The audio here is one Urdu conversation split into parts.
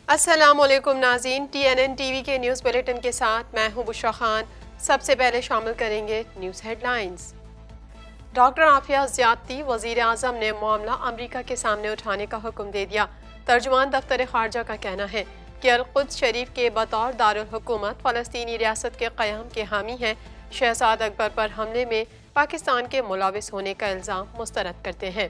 السلام علیکم ناظرین، TNN ٹی وی کے نیوز بلیٹن کے ساتھ میں ہوں بشرا خان۔ سب سے پہلے شامل کریں گے news headlines. Doctor Aafia زیادتی، وزیر اعظم نے معاملہ امریکہ کے سامنے اٹھانے کا حکم دے دیا۔ ترجمان دفتر خارجہ کا کہنا ہے کہ القدس شریف کے بطور دارالحکومت فلسطینی ریاست کے قیام کے حامی ہیں۔ شہزاد اکبر پر حملے میں پاکستان کے ملوث ہونے کا الزام مسترد کرتے ہیں۔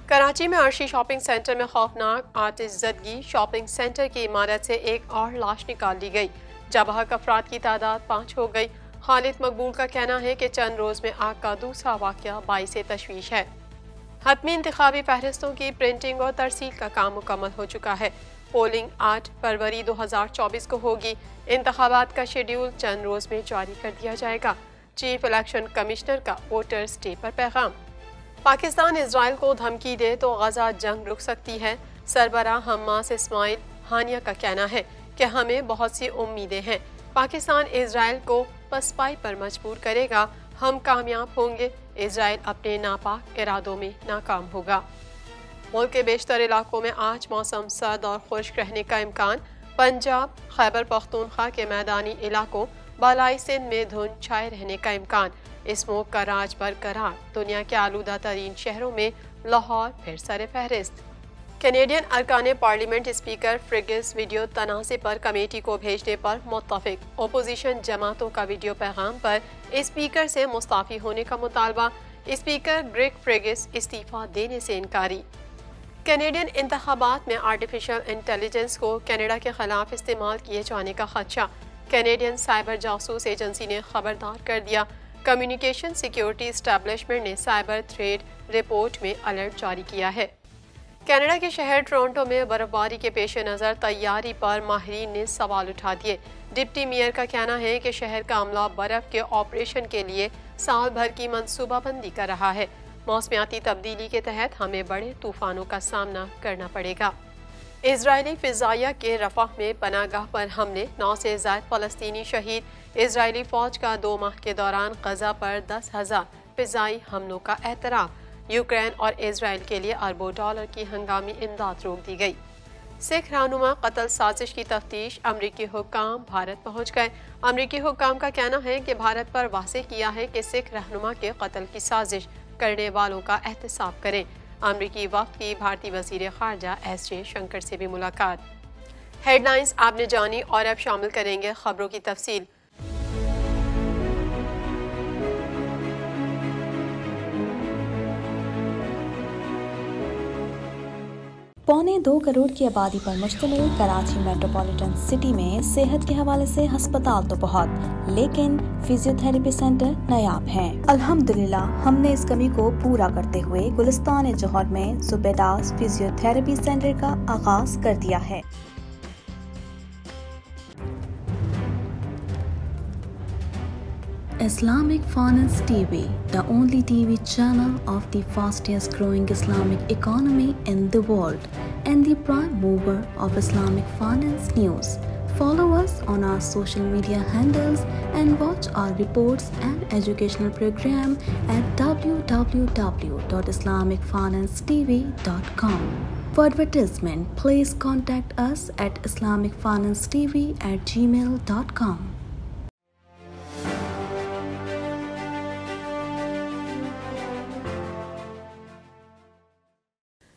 کراچی میں عرشی شاپنگ سینٹر میں خوفناک آتش زدگی، شاپنگ سینٹر کی عمارت سے ایک اور لاش نکال لی گئی، جب ہلاک افراد کی تعداد 5 ہو گئی۔ خالد مقبول کا کہنا ہے کہ چند روز میں آگ کا دوسرا واقعہ باعث تشویش ہے۔ حتمی انتخابی فہرستوں کی پرنٹنگ اور ترسیل کا کام مکمل ہو چکا ہے۔ پولنگ 8 فروری 2024 کو ہوگی۔ انتخابات کا شیڈیول چند روز میں جاری کر دیا جائے گا۔ چیف الیکشن کمشنر کا ووٹرز ڈے پر پیغام۔ پاکستان اسرائیل کو دھمکی دے تو غزہ جنگ رک سکتی ہے۔ سربراہ حماس اسماعیل ہانیہ کا کہنا ہے کہ ہمیں بہت سی امیدیں ہیں۔ پاکستان اسرائیل کو پسپائی پر مجبور کرے گا، ہم کامیاب ہوں گے، اسرائیل اپنے ناپاک ارادوں میں ناکام ہوگا۔ ملک کے بیشتر علاقوں میں آج موسم سرد اور خشک رہنے کا امکان۔ پنجاب، خیبر پختونخوا کے میدانی علاقوں، بالائی سندھ میں دھند چھائے رہنے کا امکان۔ اسموگ کا راج برقرار، دنیا کے آلودہ ترین شہروں میں لاہور پھر سر فہرست۔ کینیڈین ارکان پارلیمنٹ اسپیکر فرگس ویڈیو تنازع پر کمیٹی کو بھیجنے پر متفق۔ اپوزیشن جماعتوں کا ویڈیو پیغام پر اسپیکر سے مستعفی ہونے کا مطالبہ۔ اسپیکر گریگ فرگس استعفیٰ دینے سے انکاری۔ کینیڈین انتخابات میں آرٹیفیشل انٹیلیجنس کو کینیڈا کے خلاف استعمال کیے جانے کا خدشہ۔ کینیڈین سائبر جاسوس ایجنسی نے خبردار کر دیا۔ کمیونیکیشن سیکیورٹی اسٹیبلشمنٹ نے سائبر تھریٹ رپورٹ میں الرٹ جاری کیا ہے۔ کینیڈا کے شہر ٹورنٹو میں برف باری کے پیش نظر تیاری پر ماہرین نے سوال اٹھا دیے۔ ڈپٹی میئر کا کہنا ہے کہ شہر کا عملہ برف کے آپریشن کے لیے سال بھر کی منصوبہ بندی کر رہا ہے۔ موسمیاتی تبدیلی کے تحت ہمیں بڑے طوفانوں کا سامنا کرنا پڑے گا۔ اسرائیلی فضائیہ کے رفح میں پناہ گاہ پر حملے، 9 سے زائد فلسطینی شہید۔ اسرائیلی فوج کا 2 ماہ کے دوران غزہ پر 10,000 فضائی حملوں کا اعتراف۔ یوکرین اور اسرائیل کے لیے اربوں ڈالر کی ہنگامی امداد روک دی گئی۔ سکھ رہنما قتل سازش کی تفتیش، امریکی حکام بھارت پہنچ گئے۔ امریکی حکام کا کہنا ہے کہ بھارت پر واضح کیا ہے کہ سکھ رہنما کے قتل کی سازش کرنے والوں کا احتساب کریں۔ امریکی وفد کی بھارتی وزیر خارجہ ایس جے شنکر سے بھی ملاقات۔ ہیڈ لائنز آپ نے جانی اور اب شامل کریں گے خبروں کی تفصیل۔ پونے 2 کروڑ کی آبادی پر مشتمل کراچی میٹروپولیٹن سٹی میں صحت کے حوالے سے ہسپتال تو بہت، لیکن فزیو تھراپی سینٹر نایاب ہیں۔ الحمدللہ ہم نے اس کمی کو پورا کرتے ہوئے گلستان جوہر میں زبیداس فزیو تھراپی سینٹر کا آغاز کر دیا ہے۔ Islamic Finance TV, the only TV channel of the fastest growing Islamic economy in the world and the prime mover of Islamic finance news. Follow us on our social media handles and watch our reports and educational program at www.islamicfinancetv.com. For advertisement, please contact us at islamicfinancetv@gmail.com.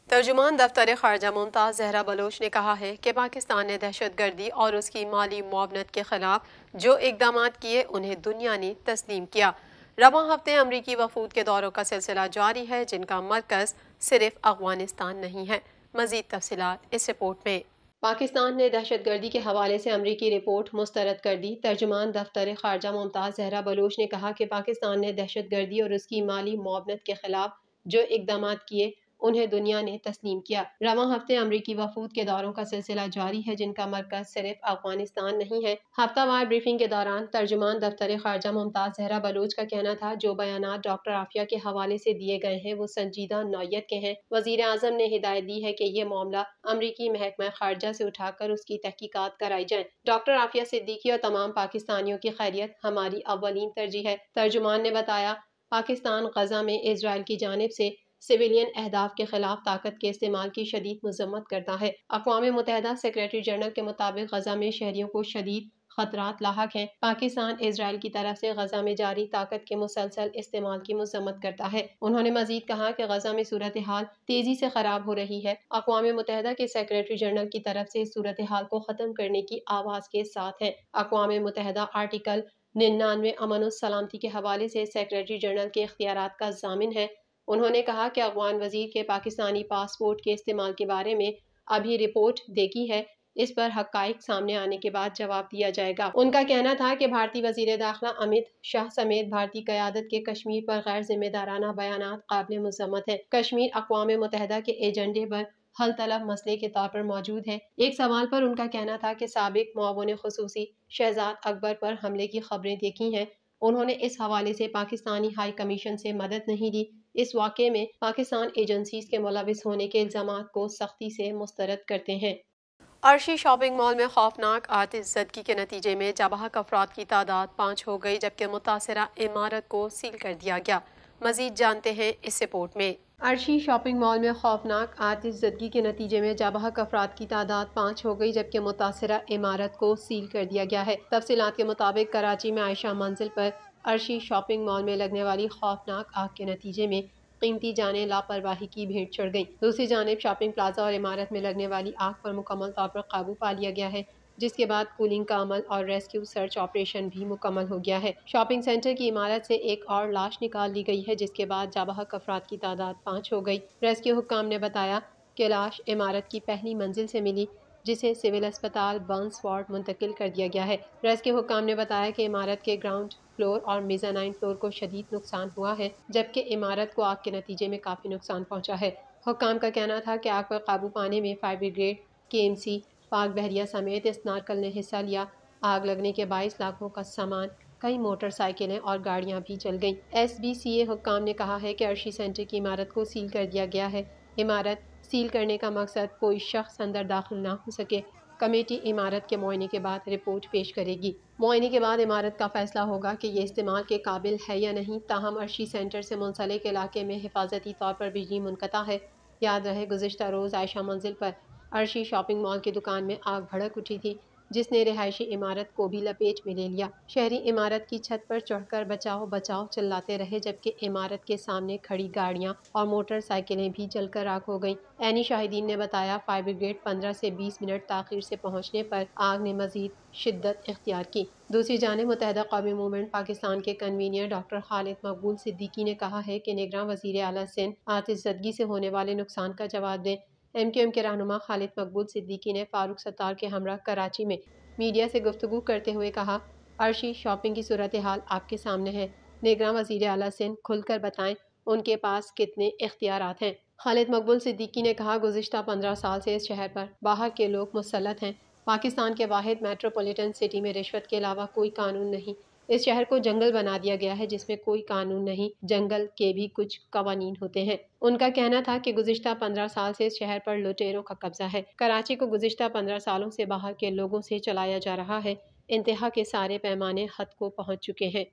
ترجمان دفتر خارجہ ممتاز زہرا بلوچ نے کہا ہے کہ پاکستان نے دہشت گردی اور اس کی مالی معاونت کے خلاف جو اقدامات کیے انہیں دنیا نے تسلیم کیا۔ رواں ہفتے امریکی وفود کے دوروں کا سلسلہ جاری ہے، جن کا مرکز صرف افغانستان نہیں ہے۔ مزید تفصیلات اس رپورٹ میں۔ پاکستان نے دہشت گردی کے حوالے سے امریکی رپورٹ مسترد کر دی۔ ترجمان دفتر خارجہ ممتاز زہرا بلوچ نے کہا کہ پاکستان نے دہشت گردی اور اس کی مالی معاونت کے خلاف جو اقدامات کیے انہیں دنیا نے تسلیم کیا۔ رواں ہفتے امریکی وفود کے دوروں کا سلسلہ جاری ہے، جن کا مرکز صرف افغانستان نہیں ہے۔ ہفتہ وار بریفنگ کے دوران ترجمان دفتر خارجہ ممتاز زہرا بلوچ کا کہنا تھا جو بیانات ڈاکٹر عافیہ کے حوالے سے دیے گئے ہیں وہ سنجیدہ نوعیت کے ہیں۔ وزیر اعظم نے ہدایت دی ہے کہ یہ معاملہ امریکی محکمہ خارجہ سے اٹھا کر اس کی تحقیقات کرائی جائیں۔ ڈاکٹر عافیہ صدیقی اور تمام پاکستانیوں کی خیریت ہماری اولین ترجیح ہے۔ ترجمان نے بتایا، پاکستان غزہ میں اسرائیل کی جانب سے سویلین اہداف کے خلاف طاقت کے استعمال کی شدید مذمت کرتا ہے۔ اقوام متحدہ سیکریٹری جنرل کے مطابق غزہ میں شہریوں کو شدید خطرات لاحق ہیں۔ پاکستان اسرائیل کی طرف سے غزہ میں جاری طاقت کے مسلسل استعمال کی مذمت کرتا ہے۔ انہوں نے مزید کہا کہ غزہ میں صورتحال تیزی سے خراب ہو رہی ہے۔ اقوام متحدہ کے سیکریٹری جنرل کی طرف سے صورتحال کو ختم کرنے کی آواز کے ساتھ ہے۔ اقوام متحدہ آرٹیکل 99 امن و سلامتی کے حوالے سے سیکریٹری جنرل کے اختیارات کا ضامن ہے۔ انہوں نے کہا کہ افغان وزیر کے پاکستانی پاسپورٹ کے استعمال کے بارے میں ابھی رپورٹ دیکھی ہے، اس پر حقائق سامنے آنے کے بعد جواب دیا جائے گا۔ ان کا کہنا تھا کہ بھارتی وزیر داخلہ امت شاہ سمیت بھارتی قیادت کے کشمیر پر غیر ذمہ دارانہ بیانات قابل مذمت ہیں۔ کشمیر اقوام متحدہ کے ایجنڈے پر حل طلب مسئلے کے طور پر موجود ہے۔ ایک سوال پر ان کا کہنا تھا کہ سابق معاون خصوصی شہزاد اکبر پر حملے کی خبریں دیکھی ہیں۔ انہوں نے اس حوالے سے پاکستانی ہائی کمیشن سے مدد نہیں لی۔ اس واقعے میں پاکستان ایجنسیز کے ملوث ہونے کے الزامات کو سختی سے مسترد کرتے ہیں۔ عرشی شاپنگ مال میں خوفناک آتش زدگی کے نتیجے میں جاں بحق افراد کی تعداد 5 ہو گئی، جبکہ متاثرہ عمارت کو سیل کر دیا گیا۔ مزید جانتے ہیں اس رپورٹ میں۔ عرشی شاپنگ مال میں خوفناک آتش زدگی کے نتیجے میں جاں بحق افراد کی تعداد 5 ہو گئی، جبکہ متاثرہ عمارت کو سیل کر دیا گیا ہے۔ تفصیلات کے مطابق کراچی میں عائشہ منزل پر عرشی شاپنگ مال میں لگنے والی خوفناک آگ کے نتیجے میں قیمتی جانیں لاپرواہی کی بھیٹ چڑھ گئیں۔ دوسری جانب شاپنگ پلازا اور عمارت میں لگنے والی آگ پر مکمل طور پر قابو پا لیا گیا ہے، جس کے بعد کولنگ کا عمل اور ریسکیو سرچ آپریشن بھی مکمل ہو گیا ہے۔ شاپنگ سینٹر کی عمارت سے ایک اور لاش نکال لی گئی ہے، جس کے بعد جاں بحق افراد کی تعداد 5 ہو گئی۔ ریسکیو حکام نے بتایا کہ لاش عمارت کی پہلی منزل سے ملی، جسے سول اسپتال برنس وارڈ منتقل کر دیا گیا ہے۔ ریسکیو حکام نے بتایا کہ عمارت کے گراؤنڈ فلور اور میزانائن فلور کو شدید نقصان ہوا ہے، جبکہ عمارت کو آگ کے نتیجے میں کافی نقصان پہنچا ہے۔ حکام کا کہنا تھا کہ آگ پر قابو پانے میں فائر بریگیڈ، KMC، پاک بحریہ سمیت اسنارکل نے حصہ لیا۔ آگ لگنے کے باعث لاکھوں کا سامان، کئی موٹر سائیکلیں اور گاڑیاں بھی جل گئیں۔ SBCA حکام نے کہا ہے کہ عرشی سینٹر کی عمارت کو سیل کر دیا گیا ہے۔ عمارت سیل کرنے کا مقصد کوئی شخص اندر داخل نہ ہو سکے۔ کمیٹی عمارت کے معائنے کے بعد رپورٹ پیش کرے گی۔ معائنے کے بعد عمارت کا فیصلہ ہوگا کہ یہ استعمال کے قابل ہے یا نہیں۔ تاہم عرشی سینٹر سے منسلک علاقے میں حفاظتی طور پر بجلی منقطع ہے۔ یاد رہے گزشتہ روز عائشہ منزل پر عرشی شاپنگ مال کی دکان میں آگ بھڑک اٹھی تھی، جس نے رہائشی عمارت کو بھی لپیٹ میں لے لیا۔ شہری عمارت کی چھت پر چڑھ کر بچاؤ بچاؤ چلاتے رہے، جبکہ عمارت کے سامنے کھڑی گاڑیاں اور موٹر سائیکلیں بھی جل کر راکھ ہو گئیں۔ عینی شاہدین نے بتایا فائر بریگیڈ 15 سے 20 منٹ تاخیر سے پہنچنے پر آگ نے مزید شدت اختیار کی۔ دوسری جانب متحدہ قومی موومنٹ پاکستان کے کنوینر ڈاکٹر خالد مقبول صدیقی نے کہا ہے کہ نگراں وزیر اعلیٰ سندھ آتش زدگی سے ہونے والے نقصان کا جواب دیں۔ MQM کے رہنما خالد مقبول صدیقی نے فاروق ستار کے ہمراہ کراچی میں میڈیا سے گفتگو کرتے ہوئے کہا، عرشی شاپنگ کی صورتحال آپ کے سامنے ہے۔ نگراں وزیر اعلیٰ سندھ کھل کر بتائیں ان کے پاس کتنے اختیارات ہیں۔ خالد مقبول صدیقی نے کہا، گزشتہ 15 سال سے اس شہر پر باہر کے لوگ مسلط ہیں۔ پاکستان کے واحد میٹروپولیٹن سٹی میں رشوت کے علاوہ کوئی قانون نہیں۔ اس شہر کو جنگل بنا دیا گیا ہے جس میں کوئی قانون نہیں۔ جنگل کے بھی کچھ قوانین ہوتے ہیں۔ ان کا کہنا تھا کہ گزشتہ 15 سال سے اس شہر پر لٹیروں کا قبضہ ہے۔ کراچی کو گزشتہ 15 سالوں سے باہر کے لوگوں سے چلایا جا رہا ہے۔ انتہا کے سارے پیمانے حد کو پہنچ چکے ہیں۔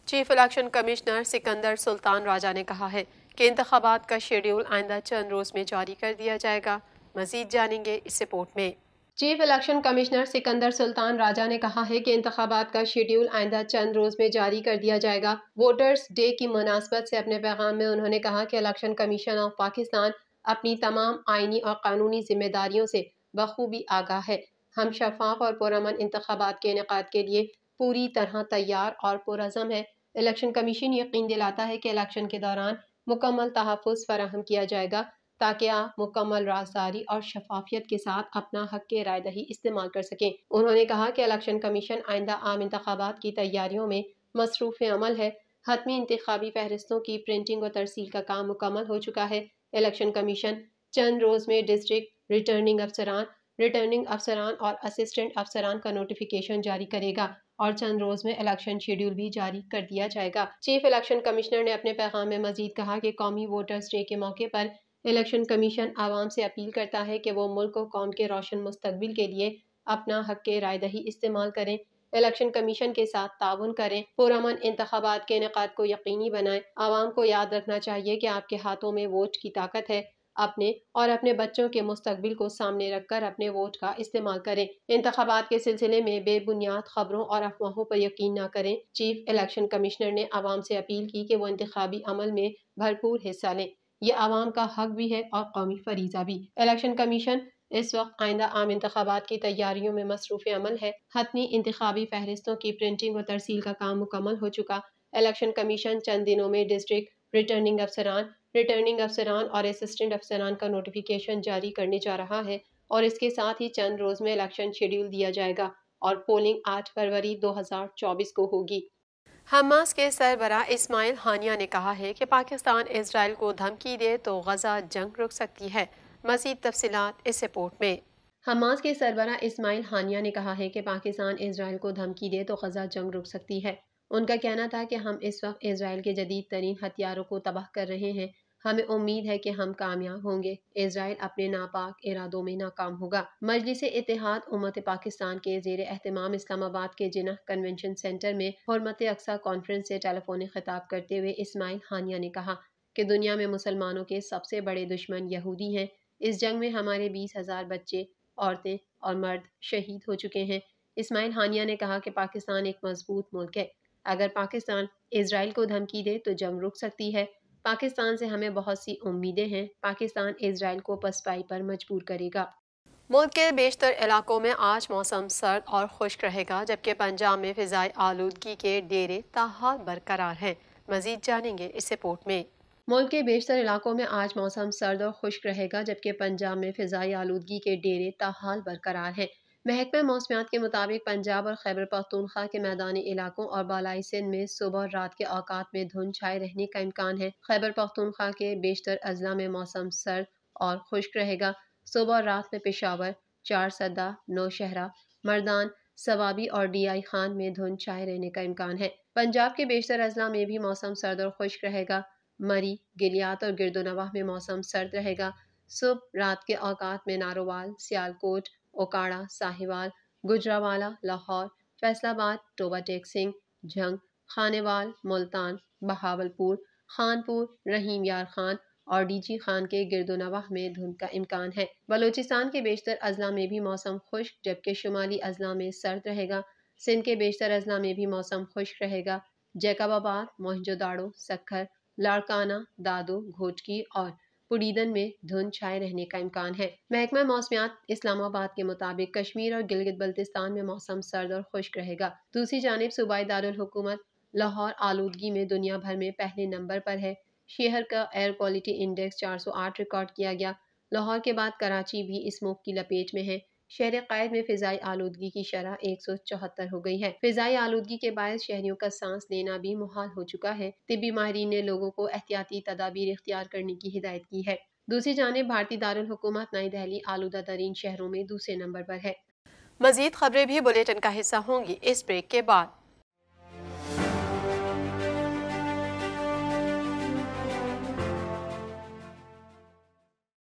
چیف الیکشن کمشنر سکندر سلطان راجہ نے کہا ہے کہ انتخابات کا شیڈول آئندہ چند روز میں جاری کر دیا جائے گا۔ مزید جانیں گے اس رپورٹ میں۔ چیف الیکشن کمشنر سکندر سلطان راجہ نے کہا ہے کہ انتخابات کا شیڈول آئندہ چند روز میں جاری کر دیا جائے گا۔ ووٹرز ڈے کی مناسبت سے اپنے پیغام میں انہوں نے کہا کہ الیکشن کمیشن آف پاکستان اپنی تمام آئینی اور قانونی ذمہ داریوں سے بخوبی آگاہ ہے۔ ہم شفاف اور پرامن انتخابات کے انعقاد کے لیے پوری طرح تیار اور پرعزم ہے۔ الیکشن کمیشن یقین دلاتا ہے کہ الیکشن کے دوران مکمل تحفظ فراہم کیا جائے گا تاکہ آپ مکمل رازداری اور شفافیت کے ساتھ اپنا حق رائے دہی استعمال کر سکیں۔ انہوں نے کہا کہ الیکشن کمیشن آئندہ عام انتخابات کی تیاریوں میں مصروف عمل ہے۔ حتمی انتخابی فہرستوں کی پرنٹنگ و ترسیل کا کام مکمل ہو چکا ہے۔ الیکشن کمیشن چند روز میں ڈسٹرکٹ ریٹرننگ افسران اور اسسٹنٹ افسران کا نوٹیفیکیشن جاری کرے گا اور چند روز میں الیکشن شیڈول بھی جاری کر دیا جائے گا۔ چیف الیکشن کمشنر نے اپنے پیغام میں مزید کہا کہ قومی ووٹرز ڈے کے موقع پر الیکشن کمیشن عوام سے اپیل کرتا ہے کہ وہ ملک و قوم کے روشن مستقبل کے لیے اپنا حق رائے دہی استعمال کریں۔ الیکشن کمیشن کے ساتھ تعاون کریں، پرامن انتخابات کے انعقاد کو یقینی بنائیں۔ عوام کو یاد رکھنا چاہیے کہ آپ کے ہاتھوں میں ووٹ کی طاقت ہے، اپنے اور اپنے بچوں کے مستقبل کو سامنے رکھ کر اپنے ووٹ کا استعمال کریں۔ انتخابات کے سلسلے میں بے بنیاد خبروں اور افواہوں پر یقین نہ کریں۔ چیف الیکشن کمشنر نے عوام سے اپیل کی کہ وہ انتخابی عمل میں بھرپور حصہ لیں، یہ عوام کا حق بھی ہے اور قومی فریضہ بھی۔ الیکشن کمیشن اس وقت آئندہ عام انتخابات کی تیاریوں میں مصروف عمل ہے۔ حتمی انتخابی فہرستوں کی پرنٹنگ و ترسیل کا کام مکمل ہو چکا۔ الیکشن کمیشن چند دنوں میں ڈسٹرکٹ ریٹرننگ افسران اور اسسٹنٹ افسران کا نوٹیفیکیشن جاری کرنے جا رہا ہے، اور اس کے ساتھ ہی چند روز میں الیکشن شیڈول دیا جائے گا اور پولنگ 8 فروری 2024 کو ہوگی۔ حماس کے سربراہ اسماعیل ہانیہ نے کہا ہے کہ پاکستان اسرائیل کو دھمکی دے تو غزہ جنگ رک سکتی ہے۔ مزید تفصیلات اس رپورٹ میں۔ حماس کے سربراہ اسماعیل ہانیہ نے کہا ہے کہ پاکستان اسرائیل کو دھمکی دے تو غزہ جنگ رک سکتی ہے۔ ان کا کہنا تھا کہ ہم اس وقت اسرائیل کے جدید ترین ہتھیاروں کو تباہ کر رہے ہیں، ہمیں امید ہے کہ ہم کامیاب ہوں گے، اسرائیل اپنے ناپاک ارادوں میں ناکام ہوگا۔ مجلس اتحاد امت پاکستان کے زیر اہتمام اسلام آباد کے جناح کنونشن سینٹر میں حرمت اقصی کانفرنس سے ٹیلی فونک خطاب کرتے ہوئے اسماعیل ہانیہ نے کہا کہ دنیا میں مسلمانوں کے سب سے بڑے دشمن یہودی ہیں۔ اس جنگ میں ہمارے 20,000 بچے، عورتیں اور مرد شہید ہو چکے ہیں۔ اسماعیل ہانیہ نے کہا کہ پاکستان ایک مضبوط ملک ہے، اگر پاکستان اسرائیل کو دھمکی دے تو جنگ رک سکتی ہے۔ پاکستان سے ہمیں بہت سی امیدیں ہیں، پاکستان اسرائیل کو پسپائی پر مجبور کرے گا۔ ملک کے بیشتر علاقوں میں آج موسم سرد اور خشک رہے گا، جبکہ پنجاب میں فضائی آلودگی کے ڈیرے تاحال برقرار ہیں۔ مزید جانیں گے اس رپورٹ میں۔ ملک کے بیشتر علاقوں میں آج موسم سرد اور خشک رہے گا، جبکہ پنجاب میں فضائی آلودگی کے ڈیرے تاحال برقرار ہیں۔ محکمہ موسمیات کے مطابق پنجاب اور خیبر پختونخوا کے میدانی علاقوں اور بالائی سندھ میں صبح اور رات کے اوقات میں دھند چھائے رہنے کا امکان ہے۔ خیبر پختونخوا کے بیشتر اضلاع میں موسم سرد اور خشک رہے گا۔ صبح اور رات میں پشاور، چارسدہ، نوشہرہ، مردان، صوابی اور ڈی آئی خان میں دھند چھائے رہنے کا امکان ہے۔ پنجاب کے بیشتر اضلاع میں بھی موسم سرد اور خشک رہے گا۔ مری، گلیات اور گردونواح میں موسم سرد رہے گا۔ صبح رات کے اوقات میں نارووال، سیالکوٹ، اوکاڑا، ساہیوال، گجرانوالہ، لاہور، فیصل آباد، ٹوبہ ٹیک سنگھ، جھنگ، خانیوال، ملتان، بہاولپور، خانپور، رحیم یار خان اور ڈی جی خان کے گردونواح میں دھند کا امکان ہے۔ بلوچستان کے بیشتر اضلاع میں بھی موسم خشک، جبکہ شمالی اضلاع میں سرد رہے گا۔ سندھ کے بیشتر اضلاع میں بھی موسم خشک رہے گا۔ جیکب آباد، موہنجو داڑو، سکھر، لاڑکانہ، دادو، گھوٹکی اور پڑیدن میں دھند چھائے رہنے کا امکان ہے۔ محکمہ موسمیات اسلام آباد کے مطابق کشمیر اور گلگت بلتستان میں موسم سرد اور خشک رہے گا۔ دوسری جانب صوبائی دارالحکومت لاہور آلودگی میں دنیا بھر میں پہلے نمبر پر ہے۔ شہر کا ایئر کوالٹی انڈیکس 408 ریکارڈ کیا گیا۔ لاہور کے بعد کراچی بھی اس اسموگ کی لپیٹ میں ہے۔ شہر قائد میں فضائی آلودگی کی شرح 174 ہو گئی ہے۔ فضائی آلودگی کے باعث شہریوں کا سانس لینا بھی محال ہو چکا ہے۔ طبی ماہرین نے لوگوں کو احتیاطی تدابیر اختیار کرنے کی ہدایت کی ہے۔ دوسری جانب بھارتی دارالحکومت نئی دہلی آلودہ ترین شہروں میں دوسرے نمبر پر ہے۔ مزید خبریں بھی بلیٹن کا حصہ ہوں گی اس بریک کے بعد۔